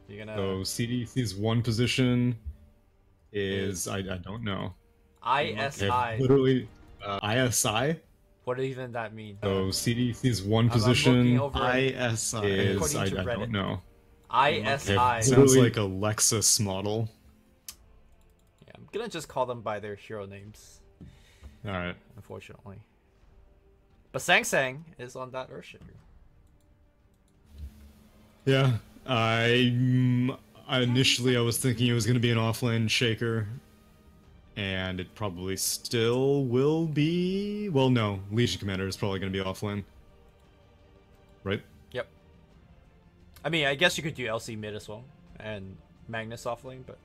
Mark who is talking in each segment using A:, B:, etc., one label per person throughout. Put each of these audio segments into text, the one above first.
A: You're gonna
B: So CDEC's one position is I don't know. They have
A: ISI.
B: literally ISI.
A: What even that mean?
B: So CDEC's one
A: I'm looking
B: position
A: over
C: ISI.
B: is
A: according to
B: I
A: Reddit.
B: don't know.
A: ISI.
B: Sounds like a Lexus model.
A: Yeah, I'm gonna just call them by their hero names.
B: All right.
A: Unfortunately. But Sang Sang is on that Earthshaker.
B: Yeah. Initially I was thinking it was going to be an offlane shaker, and it probably still will be. Well, no, Legion Commander is probably going to be offlane, right?
A: Yep. I mean, I guess you could do LC mid as well, and Magnus offlane, but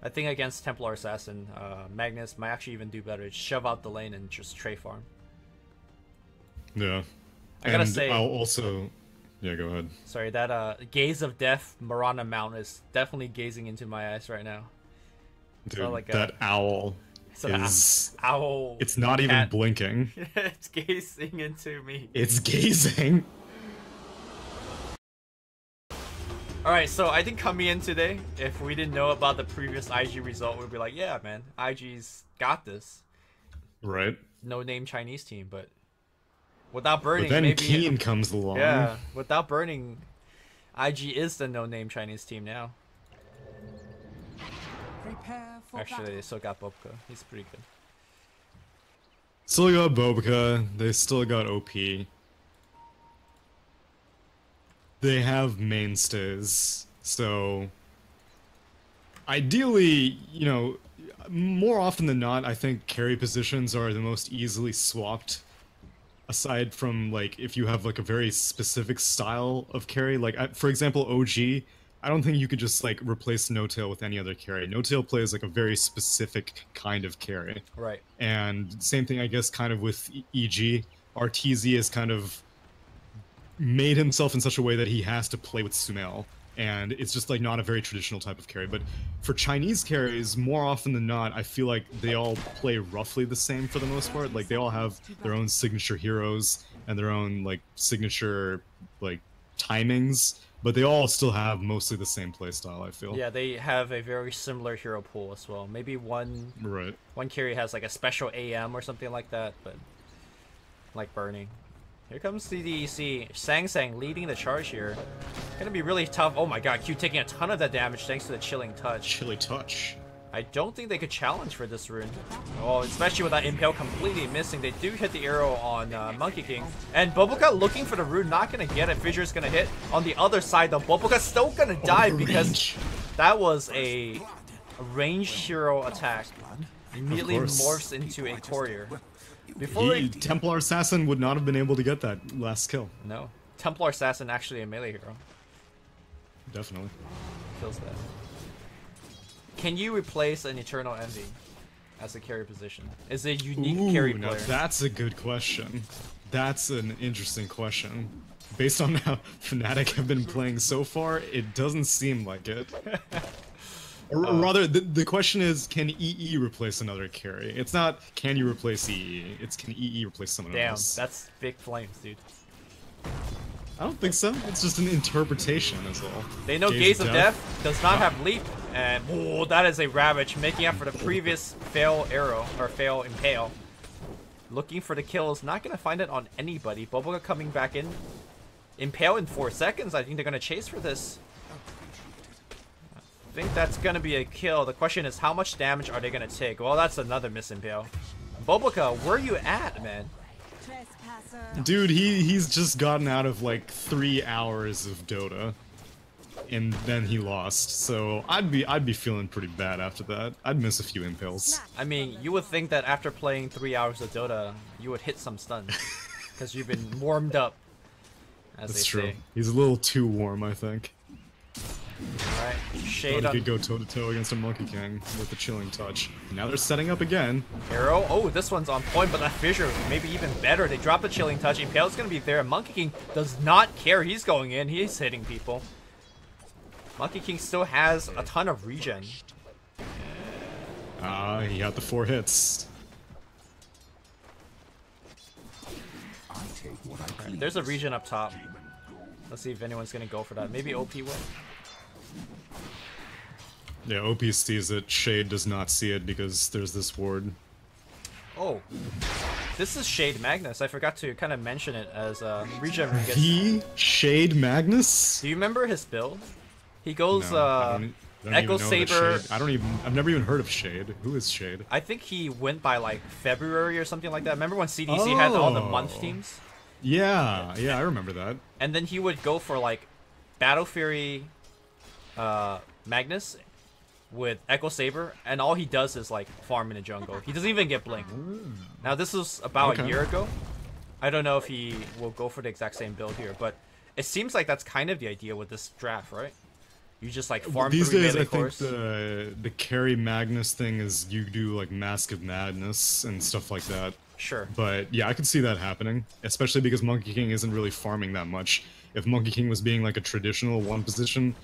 A: I think against Templar Assassin, Magnus might actually even do better. Shove out the lane and just tray farm.
B: Yeah.
A: I gotta say,
B: I'll also. Yeah, go ahead.
A: Sorry, that Gaze of Death Marana mount is definitely gazing into my eyes right now.
B: Dude,
A: So like
B: that owl is...
A: owl.
B: It's not even blinking.
A: It's gazing into me.
B: It's gazing.
A: Alright, so I think coming in today, if we didn't know about the previous IG result, we'd be like, yeah, man, IG's got this.
B: Right.
A: No-name Chinese team, but without burning,
B: but then
A: maybe
B: Keen comes along.
A: Yeah, without burning, IG is the no-name Chinese team now. Actually, they still got Bobka. He's pretty good.
B: Still got Bobka. They still got OP. They have mainstays. So, ideally, you know, more often than not, I think carry positions are the most easily swapped. Aside from, like, if you have, like, a very specific style of carry. Like, for example, OG, I don't think you could just, like, replace No-Tail with any other carry. No-Tail plays, like, a very specific kind of carry.
A: Right.
B: And same thing, I guess, kind of with EG. RTZ has kind of made himself in such a way that he has to play with Sumail. And it's just, like, not a very traditional type of carry. But for Chinese carries, more often than not, I feel like they all play roughly the same for the most part. Like, they all have their own signature heroes and their own, like, signature, like, timings. But they all still have mostly the same playstyle, I feel.
A: Yeah, they have a very similar hero pool as well. Maybe one carry has, like, a special AM or something like that, but like burning. Here comes CDEC. Sang Sang leading the charge here. Gonna be really tough. Oh my god, Q taking a ton of that damage thanks to the Chilling Touch.
B: Chilly Touch.
A: I don't think they could challenge for this rune. Oh, especially with that Impale completely missing. They do hit the arrow on Monkey King. And Boboka looking for the rune, not gonna get it. Fissure's gonna hit. On the other side though, Boboka's still gonna die because that was a ranged hero attack. Immediately morphs into a courier.
B: Templar Assassin would not have been able to get that last kill.
A: No. Templar Assassin actually a melee hero.
B: Definitely.
A: Kills that. Can you replace an Eternal Envy as a carry position? Is it a unique carry player?
B: Now that's a good question. That's an interesting question. Based on how Fnatic have been playing so far, it doesn't seem like it. Or rather, the question is, can EE replace another carry? It's not, can you replace EE? It's, can EE replace someone else?
A: Damn, that's big flames, dude.
B: I don't think so. It's just an interpretation, is all.
A: They know Gaze of Death does not have Leap, and oh, that is a Ravage, making up for the previous fail arrow, or fail Impale. Looking for the kills, not gonna find it on anybody. Boboka coming back in. Impale in 4 seconds, I think they're gonna chase for this. I think that's gonna be a kill. The question is, how much damage are they gonna take? Well, that's another miss Impale. Boboka, where are you at, man?
B: Dude, he's just gotten out of like 3 hours of Dota, and then he lost. So I'd be feeling pretty bad after that. I'd miss a few impales.
A: I mean, you would think that after playing 3 hours of Dota, you would hit some stuns, because you've been warmed up.
B: That's true. He's a little too warm, I think.
A: Alright, Shade on...
B: could go toe-to-toe against a Monkey King with the Chilling Touch. Now they're setting up again.
A: Arrow. Oh, this one's on point, but that Fissure maybe even better. They drop the Chilling Touch. Impale's gonna be there. Monkey King does not care. He's going in. He's hitting people. Monkey King still has a ton of regen.
B: He got the 4 hits.
A: Right, there's a regen up top. Let's see if anyone's gonna go for that. Maybe OP will.
B: Yeah, OP sees it. Shade does not see it because there's this ward.
A: Oh, this is Shade Magnus. I forgot to kind of mention it as Regen Ringus.
B: The Shade Magnus?
A: Do you remember his build? He goes
B: No, I don't
A: Echo
B: even know
A: Saber.
B: I've never even heard of Shade. Who is Shade?
A: I think he went by like February or something like that. Remember when CDEC had all the month teams?
B: Yeah, I remember that.
A: And then he would go for like Battle Fury Magnus with Echo Saber, and all he does is like farm in the jungle. He doesn't even get blink. Now this was about a year ago. I don't know if he will go for the exact same build here, but it seems like that's kind of the idea with this draft, right? You just like farm
B: these
A: through
B: days.
A: melee
B: I think
A: cores.
B: the carry Magnus thing is you do like Mask of Madness and stuff like that.
A: Sure.
B: But yeah, I could see that happening, especially because Monkey King isn't really farming that much. If Monkey King was being like a traditional one position,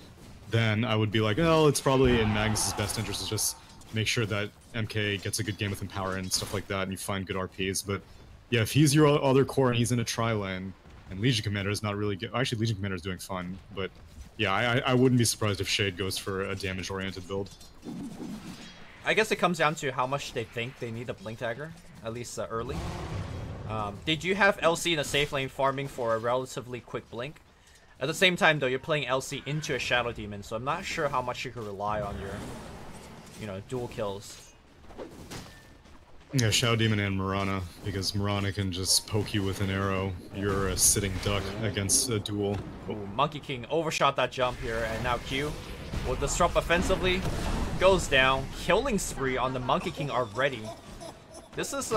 B: then I would be like, oh, it's probably in Magnus's best interest to just make sure that MK gets a good game with Empower and stuff like that, and you find good RPs. But yeah, if he's your other core and he's in a tri-lane, and Legion Commander is not really good. Actually, Legion Commander is doing fun, but yeah, I wouldn't be surprised if Shade goes for a damage-oriented build.
A: I guess it comes down to how much they think they need a blink dagger, at least early. They do have LC in a safe lane farming for a relatively quick blink. At the same time, though, you're playing LC into a Shadow Demon, so I'm not sure how much you can rely on your, dual kills.
B: Yeah, Shadow Demon and Mirana, because Mirana can just poke you with an arrow. You're a sitting duck against a duel.
A: Ooh, Monkey King overshot that jump here, and now Q will disrupt offensively. Goes down. Killing spree on the Monkey King already. This is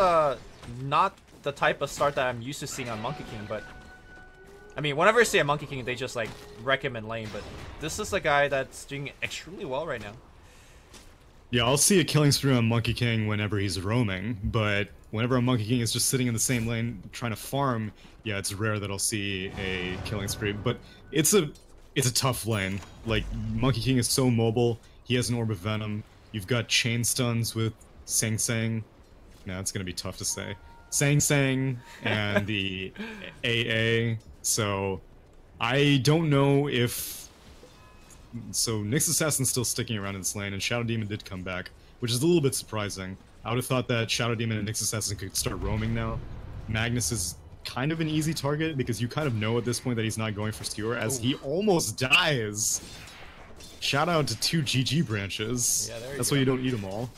A: not the type of start that I'm used to seeing on Monkey King, but I mean, whenever I see a Monkey King, they just like wreck him in lane, but this is a guy that's doing extremely well right now.
B: Yeah, I'll see a killing spree on Monkey King whenever he's roaming, but whenever a Monkey King is just sitting in the same lane trying to farm, yeah, it's rare that I'll see a killing spree. But it's a tough lane. Like, Monkey King is so mobile, he has an Orb of Venom, you've got chain stuns with Sang Sang. Nah, it's gonna be tough to say. Sang Sang and the AA, so I don't know if... So Nyx Assassin's still sticking around in this lane, and Shadow Demon did come back, which is a little bit surprising. I would have thought that Shadow Demon and Nyx Assassin could start roaming now. Magnus is kind of an easy target, because you kind of know at this point that he's not going for Skewer, as he almost dies. Shout out to 2 GG branches.
A: Yeah,
B: that's why you don't eat them all.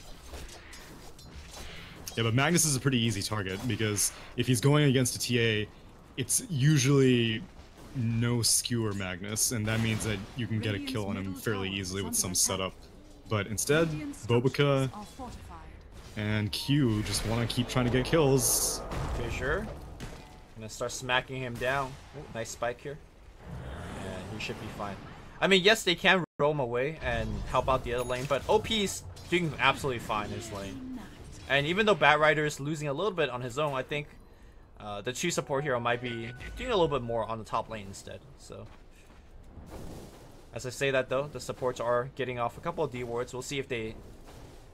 B: Yeah, but Magnus is a pretty easy target, because if he's going against a TA, it's usually no skewer Magnus, and that means that you can get a kill on him fairly easily with some setup. But instead, Bobica and Q just want to keep trying to get kills.
A: Fissure gonna start smacking him down. Ooh, nice spike here, and he should be fine. I mean, yes, they can roam away and help out the other lane, but OP's doing absolutely fine in his lane. And even though Batrider is losing a little bit on his own, I think the 2 support hero might be doing a little bit more on the top lane instead. So, as I say that though, the supports are getting off a couple of D wards. We'll see if they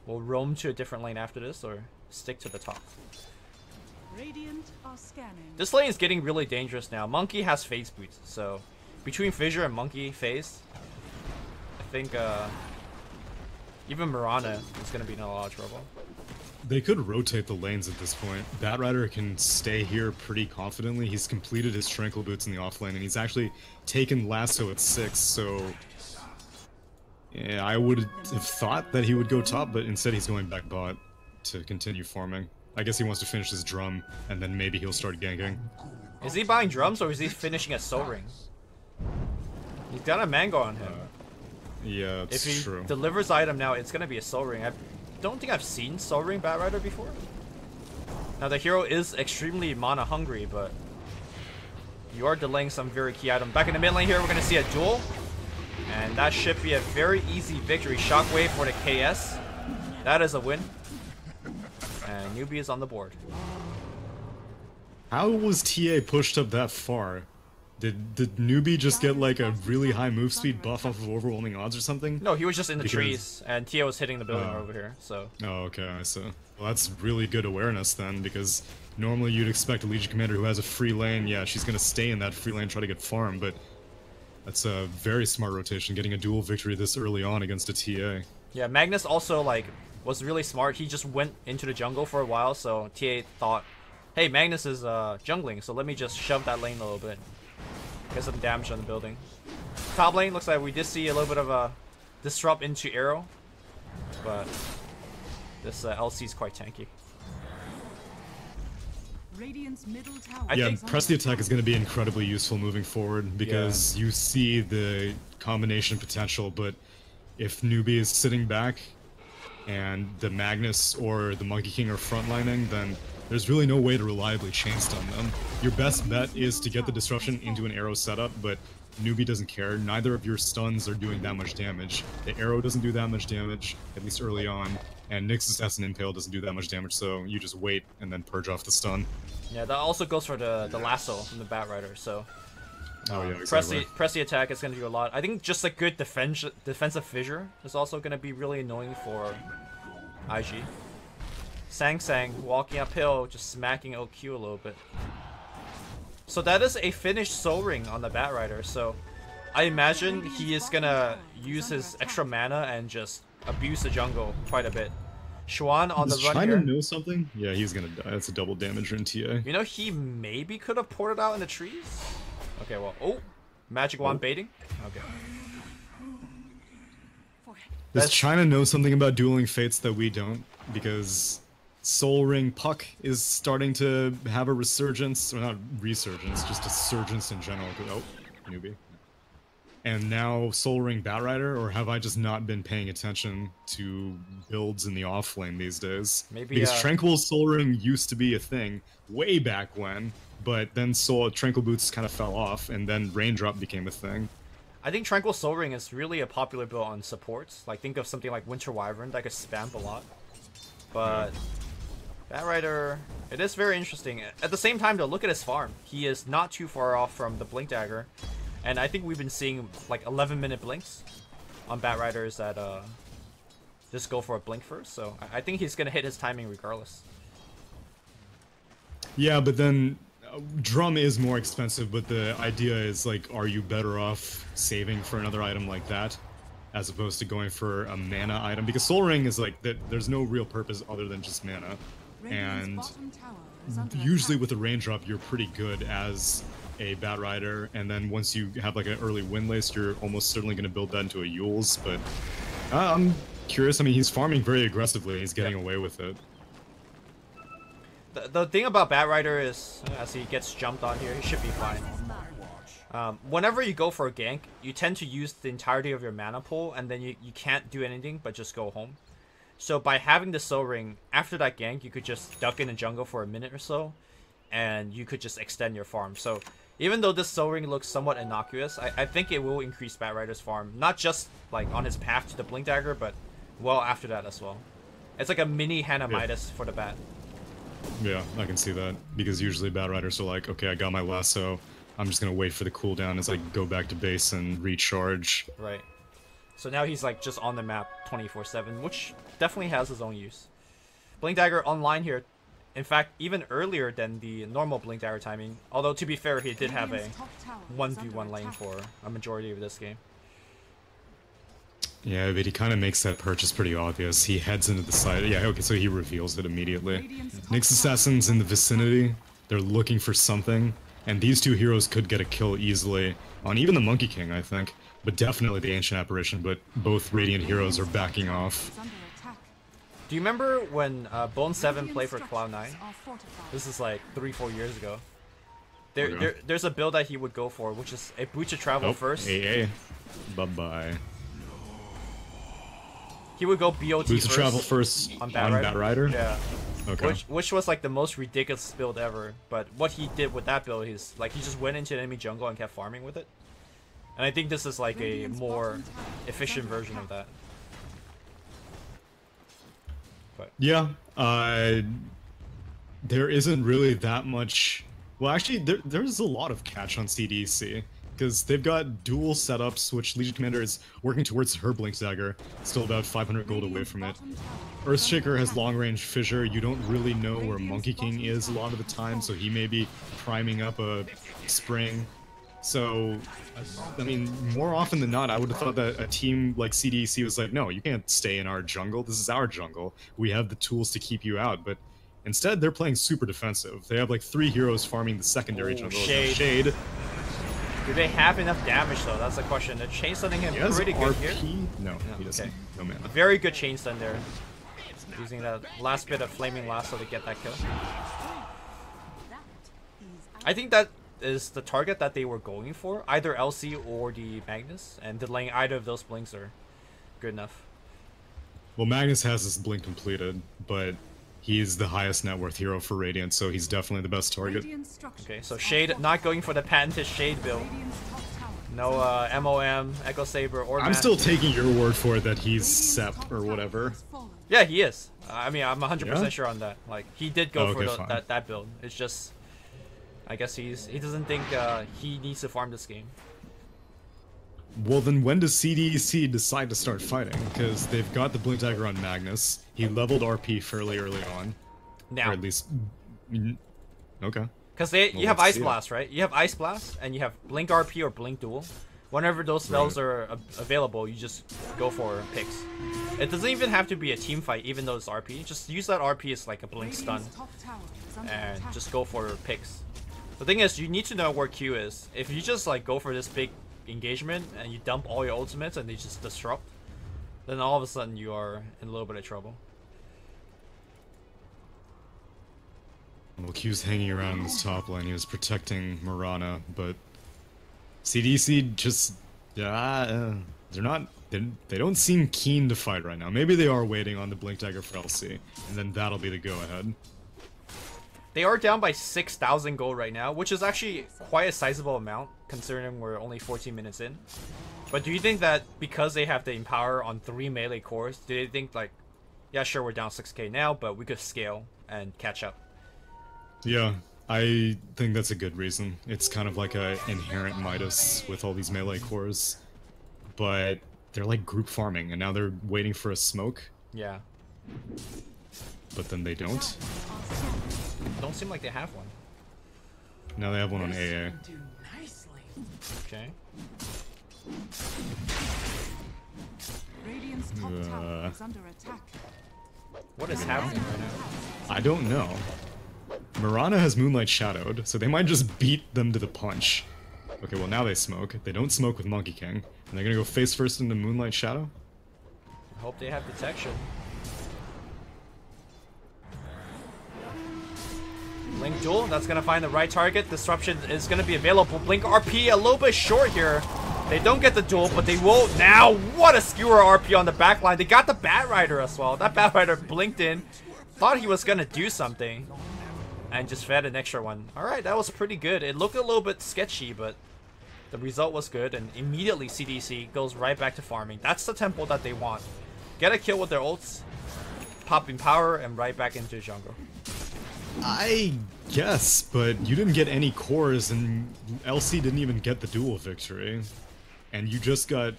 A: will roam to a different lane after this or stick to the top.
C: Radiant are scanning.
A: This lane is getting really dangerous now. Monkey has phase boots, so between Fissure and Monkey phase, I think even Mirana is going to be in a lot of trouble.
B: They could rotate the lanes at this point. Batrider can stay here pretty confidently. He's completed his Tranquil Boots in the offlane, and he's actually taken Lasso at 6, so... Yeah, I would have thought that he would go top, but instead he's going back bot to continue farming. I guess he wants to finish his drum, and then maybe he'll start ganking.
A: Is he buying drums, or is he finishing a Soul Ring? He's got a Mango on him.
B: Yeah, it's true.
A: If he delivers item now, it's going to be a Soul Ring. I don't think I've seen Soul Ring Batrider before. Now the hero is extremely mana hungry, but you are delaying some very key item. Back in the mid lane here, we're going to see a duel, and that should be a very easy victory. Shockwave for the KS. That is a win, and Newbie is on the board.
B: How was TA pushed up that far? Did Newbie just get like a really high move speed buff off of overwhelming odds or something?
A: No, he was just in the trees, and Tia was hitting the building over here, so...
B: Oh, okay, I see. Well, that's really good awareness then, because normally you'd expect a Legion Commander who has a free lane, yeah, she's gonna stay in that free lane, try to get farm, but That's a very smart rotation, getting a dual victory this early on against a TA.
A: Yeah, Magnus also like was really smart. He just went into the jungle for a while, so TA thought, hey, Magnus is jungling, so let me just shove that lane a little bit. Get some damage on the building. Top lane looks like we did see a little bit of a disrupt into arrow, but this LC is quite tanky.
C: Radiant's middle tower.
B: Yeah, press the attack is going to be incredibly useful moving forward because you see the combination potential, but if Newbie is sitting back and the Magnus or the Monkey King are frontlining, then there's really no way to reliably chain stun them. Your best bet is to get the disruption into an arrow setup, but Newbie doesn't care. Neither of your stuns are doing that much damage. The arrow doesn't do that much damage, at least early on, and Nyx's S and Impale doesn't do that much damage, so you just wait and then purge off the stun.
A: Yeah, that also goes for the lasso from the Batrider, so
B: oh yeah, exactly.
A: press the attack is going to do a lot. I think just a good defensive fissure is also going to be really annoying for IG. Sang walking uphill, just smacking OQ a little bit. So that is a finished Soul Ring on the Batrider, so I imagine he is going to use his extra mana and just abuse the jungle quite a bit. Xuan on the run
B: China
A: here.
B: know something? Yeah, he's gonna die. That's a double damage in TA.
A: You know, he maybe could have ported out in the trees. Okay, well, oh, Magic Wand baiting. Okay.
B: Does China know something about dueling fates that we don't? Because Soul Ring Puck is starting to have a resurgence, or not resurgence, just a surgence in general. Oh, Newbie. And now Soul Ring Batrider, or have I just not been paying attention to builds in the off lane these days?
A: Maybe
B: because Tranquil Soul Ring used to be a thing way back when, but then Tranquil Boots kind of fell off, and then Raindrop became a thing.
A: I think Tranquil Soul Ring is really a popular build on supports. Like, think of something like Winter Wyvern that could spam a lot. But Batrider, it is very interesting. At the same time, though, look at his farm. He is not too far off from the Blink Dagger. And I think we've been seeing like 11-minute blinks on Batriders that just go for a blink first. So I think he's gonna hit his timing regardless.
B: Yeah, but then Drum is more expensive. But the idea is like, are you better off saving for another item like that, as opposed to going for a mana item? Because Soul Ring is like that. There's no real purpose other than just mana, and usually with a Raindrop, you're pretty good as a Batrider, and then once you have like an early Windlace, you're almost certainly going to build that into a Yules, but I'm curious. I mean, he's farming very aggressively, he's getting away with it.
A: The thing about Batrider is, as he gets jumped on here, he should be fine. Whenever you go for a gank, you tend to use the entirety of your mana pool, and then you can't do anything but just go home. So by having the Soul Ring, after that gank, you could just duck in the jungle for a minute or so, and you could just extend your farm. So even though this Soul Ring looks somewhat innocuous, I think it will increase Batrider's farm. Not just like on his path to the Blink Dagger, but well after that as well. It's like a mini Hannah Midas for the Bat.
B: Yeah, I can see that. Because usually Batriders are like, okay, I got my lasso, I'm just going to wait for the cooldown as I go back to base and recharge.
A: Right. So now he's like just on the map 24/7, which definitely has his own use. Blink Dagger online here. In fact, even earlier than the normal Blink Dagger timing. Although, to be fair, he did have a 1v1 lane for a majority of this game.
B: Yeah, but he kind of makes that purchase pretty obvious. He heads into the side. Yeah, okay, so he reveals it immediately. Nyx Assassin's in the vicinity. They're looking for something. And these two heroes could get a kill easily on even the Monkey King, I think. But definitely the Ancient Apparition, but both Radiant heroes are backing off.
A: Do you remember when Bone 7 played for Cloud9? This is like 3-4 years ago. There's a build that he would go for, which is a Butcher Travel first.
B: AA. Bye-bye.
A: He would go BOT
B: Butcher
A: first.
B: Travel first on Batrider?
A: Yeah.
B: Okay.
A: Which was like the most ridiculous build ever. But what he did with that build is like he just went into the enemy jungle and kept farming with it. And I think this is like a more efficient version of that. But
B: yeah, there isn't really that much. Well, actually, there's a lot of catch on CDEC because they've got dual setups, which Legion Commander is working towards her Blink Dagger, still about 500 gold away from it. Earthshaker has long-range Fissure. You don't really know where Monkey King is a lot of the time, so he may be priming up a Spring. So, I mean, more often than not, I would have thought that a team like CDEC was like, no, you can't stay in our jungle. This is our jungle. We have the tools to keep you out. But instead, they're playing super defensive. They have like 3 heroes farming the secondary jungle.
A: Shade.
B: Shade.
A: Do they have enough damage though? That's the question. The chain stunning him pretty good here.
B: No, he doesn't.
A: Okay.
B: No mana.
A: Very good chain stun there. Using that last bit of flaming lasso to get that kill. I think that is the target that they were going for. Either LC or the Magnus. And delaying either of those blinks are good enough.
B: Well, Magnus has his blink completed, but he's the highest net worth hero for Radiant, so he's definitely the best target.
A: Okay, so Shade not going for the patented Shade build. No MOM, Echo Saber, or
B: I'm still taking your word for it that he's Sep or whatever.
A: Yeah, he is. I mean, I'm 100% sure on that. Like, he did go for that build. It's just, I guess he doesn't think he needs to farm this game.
B: Well, then when does CDEC decide to start fighting? Because they've got the Blink Dagger on Magnus. He leveled RP fairly early on.
A: Now.
B: Or at least... Okay.
A: Because you have Ice Blast, right? You have Ice Blast, and you have Blink RP or Blink Duel. Whenever those spells are available, you just go for picks. It doesn't even have to be a team fight, even though it's RP. Just use that RP as like a Blink stun, and just go for picks. The thing is, you need to know where Q is. If you just like go for this big engagement and you dump all your ultimates and they just disrupt, then all of a sudden you are in a little bit of trouble.
B: Well, Q's hanging around in this top lane. He was protecting Mirana, but CDC just they're not. They don't seem keen to fight right now. Maybe they are waiting on the Blink Dagger for LC, and then that'll be the go-ahead.
A: They are down by 6,000 gold right now, which is actually quite a sizable amount, considering we're only 14 minutes in. But do you think that because they have the Empower on 3 melee cores, do they think like, yeah, sure, we're down 6k now, but we could scale and catch up?
B: Yeah, I think that's a good reason. It's kind of like a inherent Midas with all these melee cores. But they're like group farming, and now they're waiting for a smoke.
A: Yeah.
B: But then they don't.
A: Don't seem like they have one.
B: Now they have one on AA.
A: Okay. What is happening right now?
B: I don't know. Mirana has Moonlight Shadowed, so they might just beat them to the punch. Okay, well now they smoke. They don't smoke with Monkey King. And they're gonna go face first into Moonlight Shadow?
A: I hope they have detection. Blink Duel, that's gonna find the right target. Disruption is gonna be available. Blink RP a little bit short here. They don't get the duel, but they will now. What a skewer RP on the backline. They got the Bat Rider as well. That Bat Rider blinked in, thought he was gonna do something, and just fed an extra one. Alright, that was pretty good. It looked a little bit sketchy, but the result was good, and immediately CDC goes right back to farming. That's the tempo that they want. Get a kill with their ults, popping power, and right back into jungle.
B: I guess, but you didn't get any cores, and LC didn't even get the duel victory. And you just got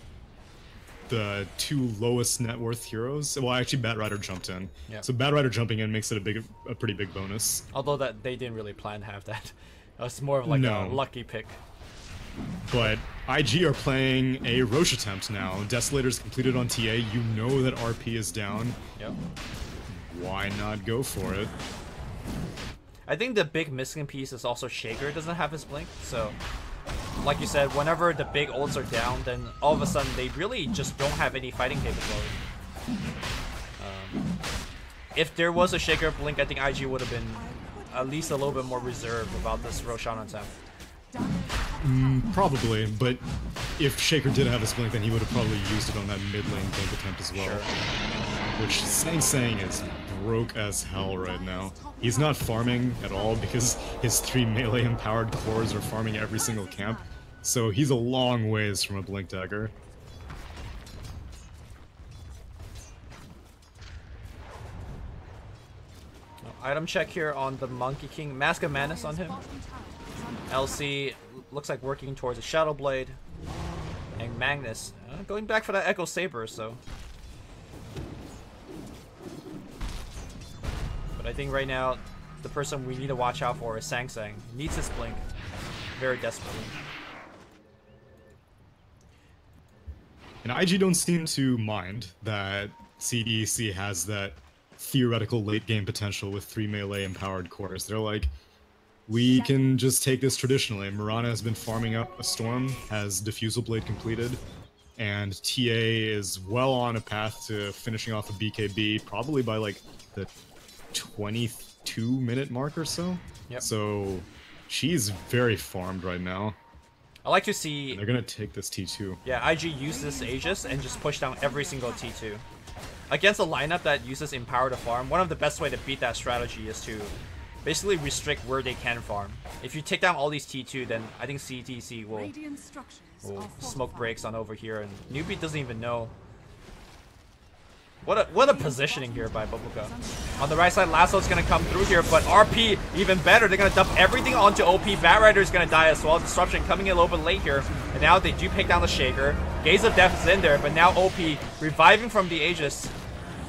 B: the 2 lowest net worth heroes. Well, actually, Bat Rider jumped in. Yep. So Bat Rider jumping in makes it a pretty big bonus.
A: Although that they didn't really plan to have that. It was more of like a lucky pick.
B: But IG are playing a Roche attempt now. Desolator's completed on TA. You know that RP is down.
A: Yep.
B: Why not go for it?
A: I think the big missing piece is also Shaker doesn't have his blink, so like you said, whenever the big ults are down, then all of a sudden they really just don't have any fighting capability. If there was a Shaker blink, I think IG would have been at least a little bit more reserved about this Roshan attempt.
B: Probably, but if Shaker did have his blink, then he would have probably used it on that mid lane blink attempt as well.
A: Sure.
B: Which Sang is broke as hell right now. He's not farming at all because his 3 melee empowered cores are farming every single camp. So he's a long ways from a Blink Dagger.
A: Item check here on the Monkey King. Mask of Madness on him. LC looks like working towards a Shadow Blade. And Magnus going back for that Echo Saber, so. But I think right now, the person we need to watch out for is Sang. He needs his blink very desperately.
B: And IG don't seem to mind that CDEC has that theoretical late game potential with 3 melee empowered cores. They're like, we can just take this traditionally. Mirana has been farming up a Storm, has Diffusal Blade completed, and TA is well on a path to finishing off a BKB, probably by like the 22-minute mark or so.
A: Yep.
B: So she's very farmed right now.
A: I like to see...
B: And they're gonna take this T2.
A: Yeah, IG use this Aegis and just push down every single T2. Against a lineup that uses Empower to farm, one of the best way to beat that strategy is to basically restrict where they can farm. If you take down all these T2, then I think CTC will smoke breaks on over here, and Newbie doesn't even know. What a positioning here by Bubblegum. On the right side, Lasso's gonna come through here, but RP even better. They're gonna dump everything onto OP. Batrider's gonna die as well. Disruption coming in a little bit late here, and now they do pick down the Shaker. Gaze of Death is in there, but now OP reviving from the Aegis,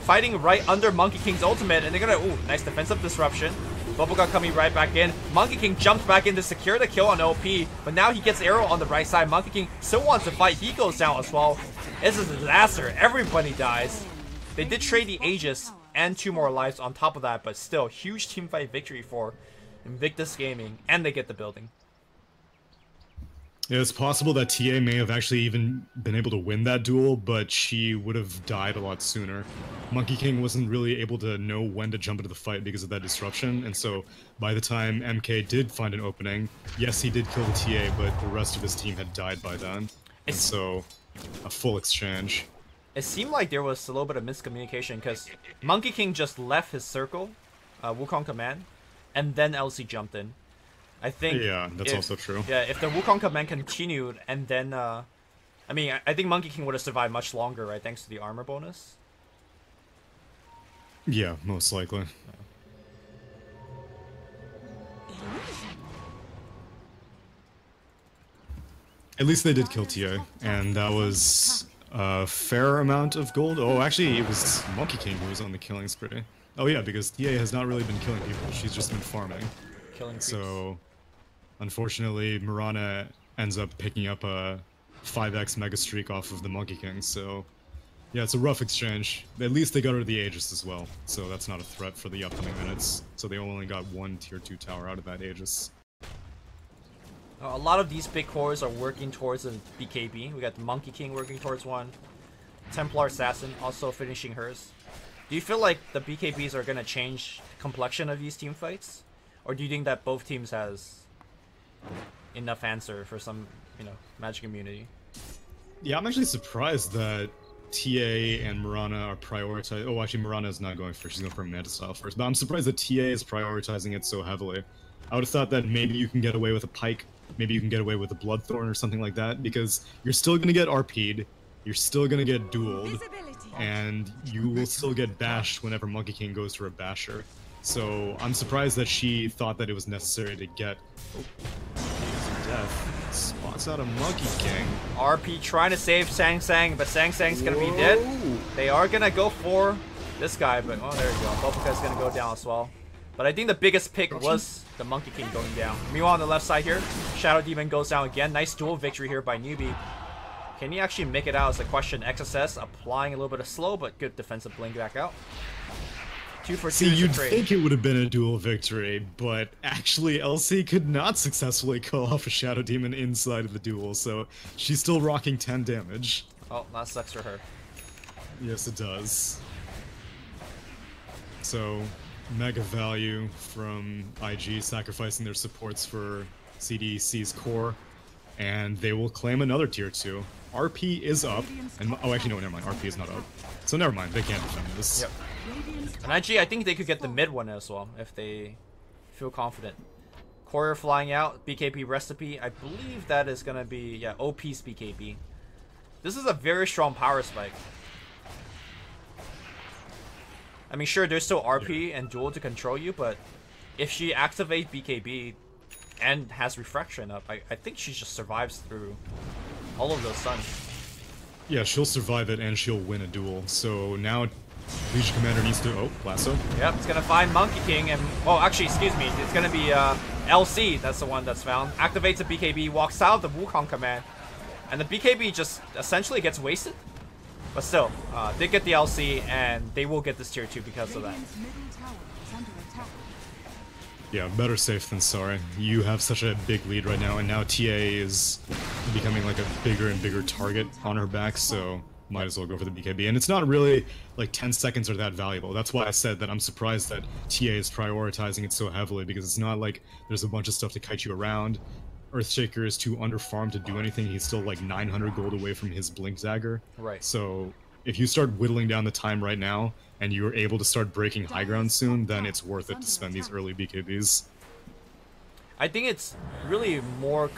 A: fighting right under Monkey King's ultimate, and they're gonna nice defensive disruption. Bubblegum coming right back in. Monkey King jumps back in to secure the kill on OP, but now he gets arrow on the right side. Monkey King still wants to fight. He goes down as well. This is a disaster. Everybody dies. They did trade the Aegis and 2 more lives on top of that, but still, huge teamfight victory for Invictus Gaming, and they get the building.
B: Yeah, it's possible that TA may have actually even been able to win that duel, but she would have died a lot sooner. Monkey King wasn't really able to know when to jump into the fight because of that disruption, and so by the time MK did find an opening, yes, he did kill the TA, but the rest of his team had died by then. And so, a full exchange.
A: It seemed like there was a little bit of miscommunication because Monkey King just left his circle, Wukong command, and then LC jumped in. I think.
B: Yeah, that's also true.
A: Yeah, if the Wukong command continued and then, I mean, I think Monkey King would have survived much longer, right? Thanks to the armor bonus.
B: Yeah, most likely. At least they did kill TA, and that was a fair amount of gold. Oh, actually, it was Monkey King who was on the killing spree. Oh yeah, because TA has not really been killing people, she's just been farming.
A: Killing creeps.
B: So, unfortunately, Mirana ends up picking up a 5x mega streak off of the Monkey King, so yeah, it's a rough exchange. At least they got rid of the Aegis as well, so that's not a threat for the upcoming minutes. So they only got 1 tier 2 tower out of that Aegis.
A: A lot of these big cores are working towards a BKB. We got the Monkey King working towards one. Templar Assassin also finishing hers. Do you feel like the BKBs are going to change the complexion of these team fights? Or do you think that both teams has enough answer for some, you know, Magic immunity?
B: Yeah, I'm actually surprised that TA and Mirana are prioritizing. Oh, actually, Mirana is not going first. She's going for Manta style first. But I'm surprised that TA is prioritizing it so heavily. I would have thought that maybe you can get away with a Pike. Maybe you can get away with a Bloodthorn or something like that, because you're still going to get RP'd, you're still going to get dueled, and you will still get bashed whenever Monkey King goes for a basher. So I'm surprised that she thought that it was necessary to get... Oh, death. Spots out a Monkey King.
A: RP trying to save Sang Sang, but Sang Sang's going to be dead. They are going to go for this guy, but oh, there you go. Bopuka's going to go down as well. But I think the biggest pick was the Monkey King going down. Meanwhile, on the left side here, Shadow Demon goes down again. Nice duel victory here by Newbie. Can he actually make it out is the question. XSS applying a little bit of slow, but good defensive blink back out. 2 for 2.
B: See, you'd think it would have been a duel victory, but actually LC could not successfully call off a Shadow Demon inside of the duel, so she's still rocking 10 damage.
A: Oh, that sucks for her.
B: Yes, it does. So... mega value from IG sacrificing their supports for CDEC's core, and they will claim another tier 2. RP is up, and oh, actually no, never mind. RP is not up, so never mind. They can't defend this.
A: Yep. And IG, I think they could get the mid one as well if they feel confident. Courier flying out, BKB recipe. I believe that is gonna be OP's BKB. This is a very strong power spike. I mean, sure, there's still RP and duel to control you, but if she activates BKB and has Refraction up, I think she just survives through all of those stuns.
B: Yeah, she'll survive it and she'll win a duel. So now Legion Commander needs to... Oh, Lasso.
A: Yep, it's gonna find Monkey King and... Oh, actually, excuse me. It's gonna be LC. That's the one that's found. Activates a BKB, walks out of the Wukong command. And the BKB just essentially gets wasted. But still, they get the LC, and they will get this tier 2 because of that.
C: Radiant's middle tower is under attack.
B: Yeah, better safe than sorry. You have such a big lead right now, and now TA is becoming like a bigger and bigger target on her back, so might as well go for the BKB. And it's not really like 10 seconds are that valuable. That's why I said that I'm surprised that TA is prioritizing it so heavily, because it's not like there's a bunch of stuff to kite you around. Earthshaker is too underfarmed to do anything. He's still like 900 gold away from his Blink Dagger.
A: Right.
B: So if you start whittling down the time right now, and you're able to start breaking high ground soon, then it's worth it to spend these early BKBs.
A: I think it's really more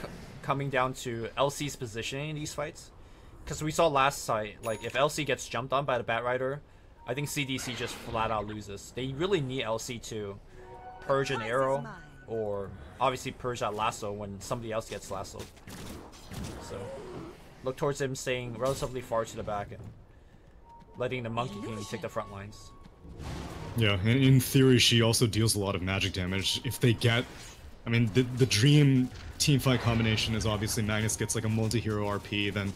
A: coming down to LC's positioning in these fights. Because we saw last fight, like, if LC gets jumped on by the Batrider, I think CDC just flat out loses. They really need LC to purge an arrow, or obviously purge that lasso when somebody else gets lassoed. So, look towards him staying relatively far to the back and letting the Monkey King take the front lines.
B: Yeah, and in theory, she also deals a lot of magic damage. If they get... I mean, the dream teamfight combination is obviously Magnus gets like a multi-hero RP, then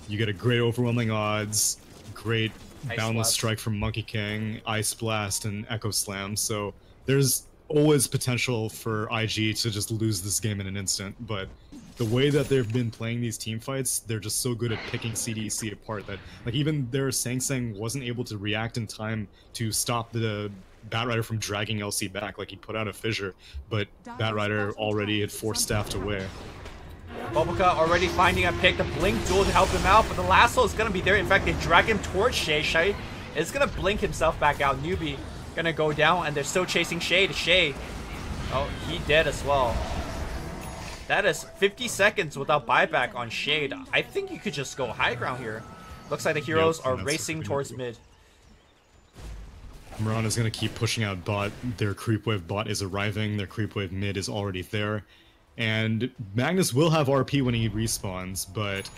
B: you get a great overwhelming odds, great boundless strike from Monkey King, Ice Blast, and Echo Slam, so there's always potential for IG to just lose this game in an instant, but the way that they've been playing these team fights, they're just so good at picking CDEC apart that, like, even their Sang wasn't able to react in time to stop the Batrider from dragging LC back. Like, he put out a fissure, but Batrider already had force-staffed away.
A: Bubblecut already finding a pick, the Blink duel to help him out, but the lasso is going to be there. In fact, they drag him towards Shay. Shay is going to blink himself back out. Newbie going to go down, and they're still chasing Shay. Shay, oh, he dead as well. That is 50 seconds without buyback on Shade. I think you could just go high ground here. Looks like the heroes are racing towards mid.
B: Mirana's going to keep pushing out bot. Their creep wave bot is arriving. Their creep wave mid is already there. And Magnus will have RP when he respawns, but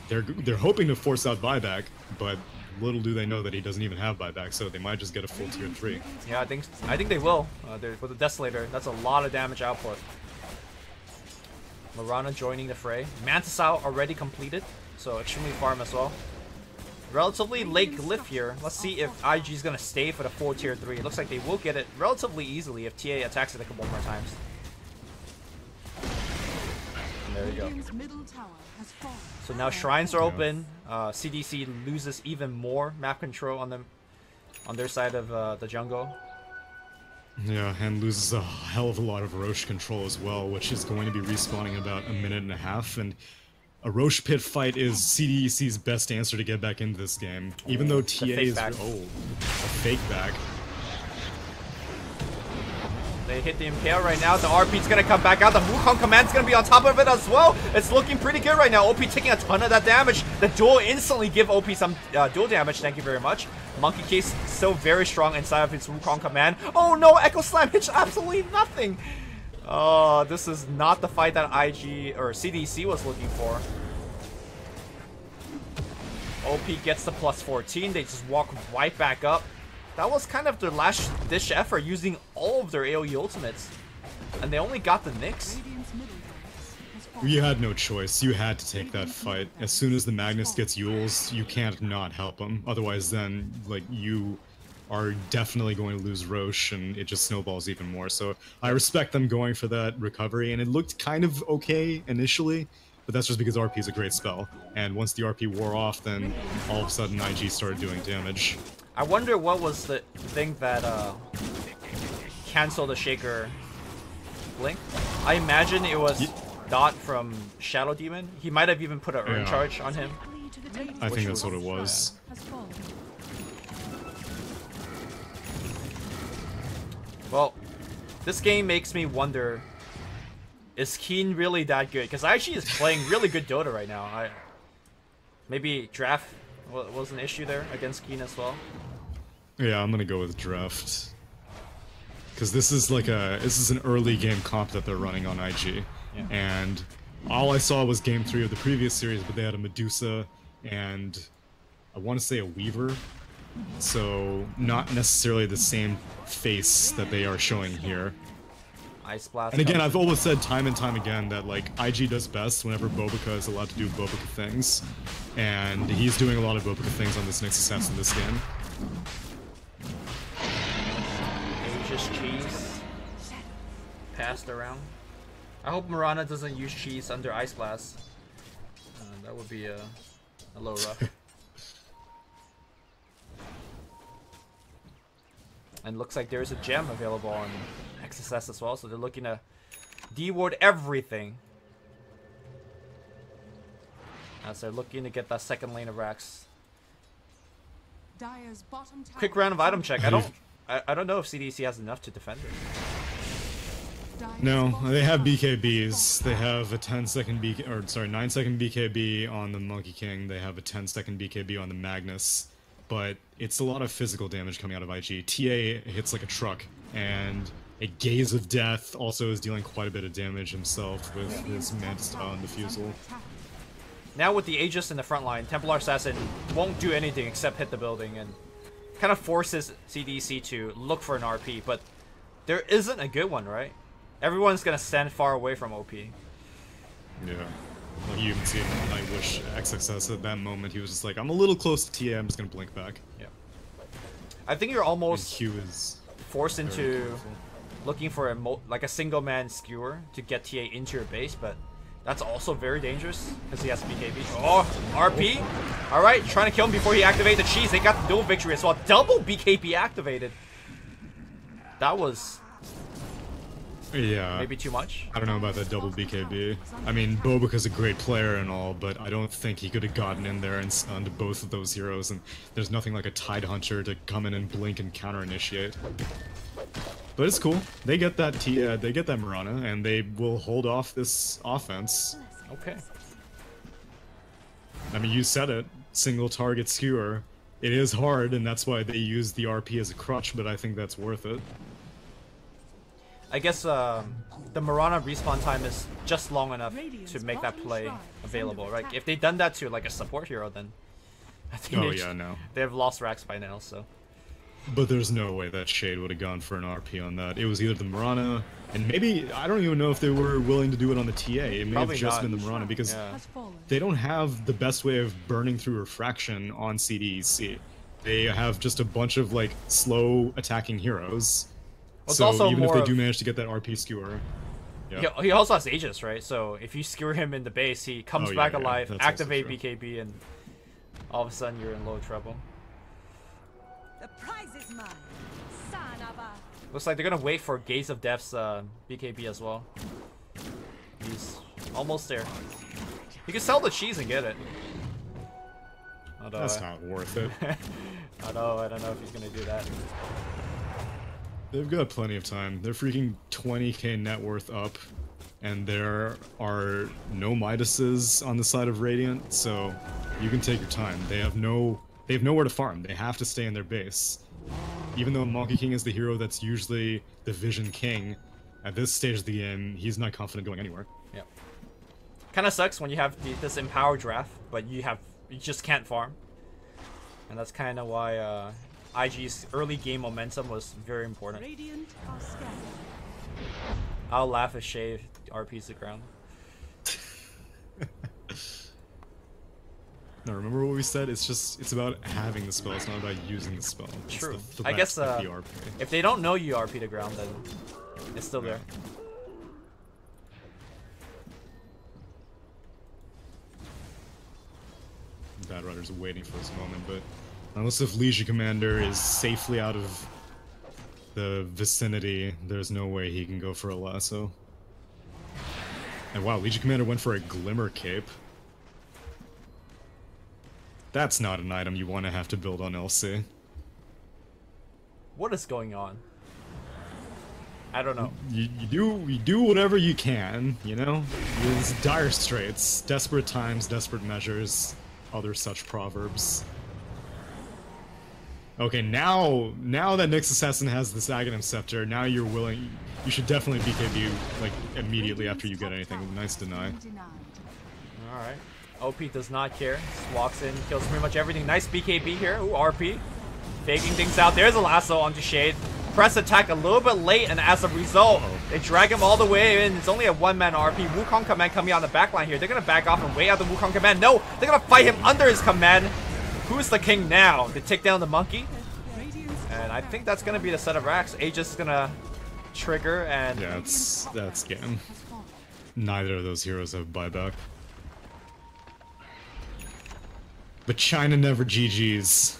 B: they're hoping to force out buyback, but little do they know that he doesn't even have buyback, so they might just get a full tier 3.
A: Yeah, I think they will. With the Desolator, that's a lot of damage output. Mirana joining the fray. Mantisau already completed, so extremely farm as well. Relatively late glyph here. Let's see if IG is gonna stay for the full tier 3. It looks like they will get it relatively easily if TA attacks it a couple more times. And there you go. So now shrines are open. CDC loses even more map control on them, on their side of the jungle.
B: Yeah, and loses a hell of a lot of Roche control as well, which is going to be respawning in about a minute and a half. And a Roche pit fight is CDEC's best answer to get back into this game, even though TA is a fake back.
A: They hit the Impale right now. The RP's gonna come back out. The Wukong command's gonna be on top of it as well. It's looking pretty good right now. OP taking a ton of that damage. The duel instantly give OP some duel damage. Thank you very much. Monkey Case still very strong inside of his Wukong command. Oh no, Echo Slam hits absolutely nothing. Oh, this is not the fight that IG or CDC was looking for. OP gets the plus 14. They just walk right back up. That was kind of their last ditch effort, using all of their AoE ultimates. And they only got the Nyx.
B: You had no choice. You had to take that fight. As soon as the Magnus gets Yules, you can't not help him. Otherwise then, like, you are definitely going to lose Roche, and it just snowballs even more. So I respect them going for that recovery, and it looked kind of okay initially, but that's just because RP is a great spell. And once the RP wore off, then all of a sudden IG started doing damage.
A: I wonder what was the thing that canceled the Shaker blink. I imagine it was Dot from Shadow Demon. He might have even put an Urn Charge on him.
B: I think that's what it was.
A: Well, this game makes me wonder, is Keen really that good? Because actually is playing really good Dota right now. Maybe draft was an issue there against Keen as well.
B: Yeah, I'm gonna go with draft. Because this is like an early game comp that they're running on IG. Yeah. And all I saw was game 3 of the previous series, but they had a Medusa and I want to say a Weaver. So not necessarily the same face that they are showing here.
A: Ice Blast.
B: And again, I've always said time and time again that like IG does best whenever Bobica is allowed to do Bobica things, and he's doing a lot of Bobica things on this Nexus Assassin this game.
A: Just cheese passed around. I hope Mirana doesn't use cheese under Ice Blast. That would be a little rough. And looks like there's a gem available on XSS as well, so they're looking to de-ward everything. As they're looking to get that second lane of racks.
C: Dire's bottom tower
A: Quick round of item check. I don't know if CDEC has enough to defend it.
B: No, they have BKBs. They have a 10-second BK, or sorry, 9-second BKB on the Monkey King. They have a 10-second BKB on the Magnus. But it's a lot of physical damage coming out of IG. TA hits like a truck, and a Gaze of Death also is dealing quite a bit of damage himself with his Mantis Style and Diffusal.
A: Now with the Aegis in the front line, Templar Assassin won't do anything except hit the building and kind of forces CDEC to look for an RP, but there isn't a good one, right? Everyone's gonna stand far away from OP.
B: Yeah. Like you can see in Nightwish XXS at that moment, he was just like, I'm a little close to TA, I'm just gonna blink back.
A: Yeah. I think you're almost
B: Q is
A: forced into looking for like a single man skewer to get TA into your base, but that's also very dangerous because he has BKB. Oh, RP! Alright, trying to kill him before he activates the cheese. They got the dual victory as well. Double BKB activated. That was maybe too much.
B: I don't know about that double BKB. I mean, Bobica's a great player and all, but I don't think he could have gotten in there and stunned both of those heroes, and there's nothing like a Tide Hunter to come in and blink and counter-initiate. But it's cool. They get that they get that Mirana, and they will hold off this offense.
A: Okay.
B: I mean, you said it. Single target skewer. It is hard, and that's why they use the RP as a crutch, but I think that's worth it.
A: I guess the Mirana respawn time is just long enough to make that play available, right? If they'd done that to like a support hero, then I think they have lost racks by now, so.
B: But there's no way that Shade would have gone for an RP on that. It was either the Mirana, and maybe, I don't even know if they were willing to do it on the TA. It may
A: Probably
B: have just
A: not.
B: been the Mirana, because they don't have the best way of burning through refraction on CDEC. They have just a bunch of, like, slow attacking heroes.
A: Well,
B: so
A: also
B: even if they do manage to get that RP skewer... Yeah.
A: He also has Aegis, right? So if you skewer him in the base, he comes back alive, activate BKB, and all of a sudden you're in low trouble.
C: The prize is mine. Son of a...
A: Looks like they're gonna wait for Gaze of Death's BKB as well. He's almost there. You can sell the cheese and get it.
B: That's not worth it.
A: I don't know if he's gonna do that.
B: They've got plenty of time. They're freaking 20k net worth up, and there are no Midases on the side of Radiant, so you can take your time. They have nowhere to farm. They have to stay in their base. Even though Monkey King is the hero that's usually the Vision King, at this stage of the game, he's not confident going anywhere.
A: Yeah. Kind of sucks when you have this Empower draft, but you just can't farm. And that's kind of why IG's early game momentum was very important. I'll laugh if Shay RP's the ground.
B: No, remember what we said? It's about having the spell, it's not about using the spell.
A: True.
B: It's the
A: I guess
B: of the RP.
A: If they don't know you RP the ground, then it's still there.
B: Bad Rider's waiting for this moment, but unless if Legion Commander is safely out of the vicinity, there's no way he can go for a lasso. And wow, Legion Commander went for a Glimmer Cape. That's not an item you want to have to build on LC.
A: What is going on? I don't know.
B: You do whatever you can, you know? It's dire straits, desperate times, desperate measures, other such proverbs. Okay, now that Nyx Assassin has this Aghanim Scepter, now you're willing... You should definitely BKB, like, immediately after you get anything. Nice deny.
A: Alright. OP does not care. Just walks in, kills pretty much everything. Nice BKB here. Ooh, RP. Faking things out. There's a lasso onto Shade. press attack a little bit late, and as a result, they drag him all the way in. It's only a one-man RP. Wukong command coming on the backline here. They're gonna back off and wait out the Wukong command. No, they're gonna fight him under his command. Who's the king now? They take down the monkey, and I think that's gonna be the set of racks. Aegis is gonna trigger, and
B: yeah, that's game. Neither of those heroes have buyback. But China never GG's.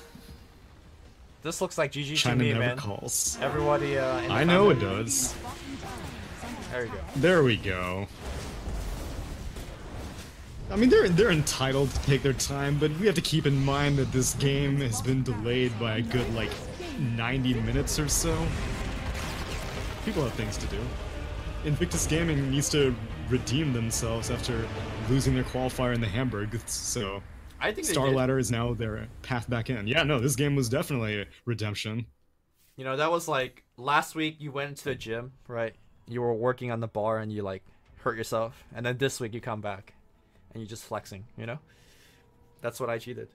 A: This looks like GG
B: China
A: to me,
B: never
A: man.
B: calls.
A: Everybody, in
B: I know it does.
A: There you go.
B: There we go. I mean, they're entitled to take their time, but we have to keep in mind that this game has been delayed by a good, like, 90 minutes or so. People have things to do. Invictus Gaming needs to redeem themselves after losing their qualifier in the Hamburg, so
A: I think
B: StarLadder is now their path back in. Yeah, no, this game was definitely a redemption.
A: You know, that was like last week you went to the gym, right? You were working on the bar and you like hurt yourself, and then this week you come back and you're just flexing, you know? That's what IG did.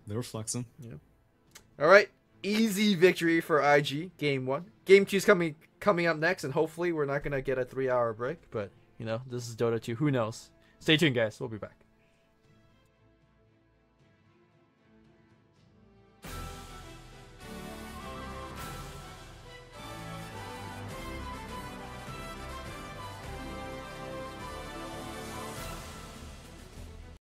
B: They were flexing.
A: Yeah. All right, easy victory for IG, game 1. Game 2's coming up next, and hopefully we're not going to get a 3-hour break, but you know, this is Dota 2. Who knows? Stay tuned, guys. We'll be back.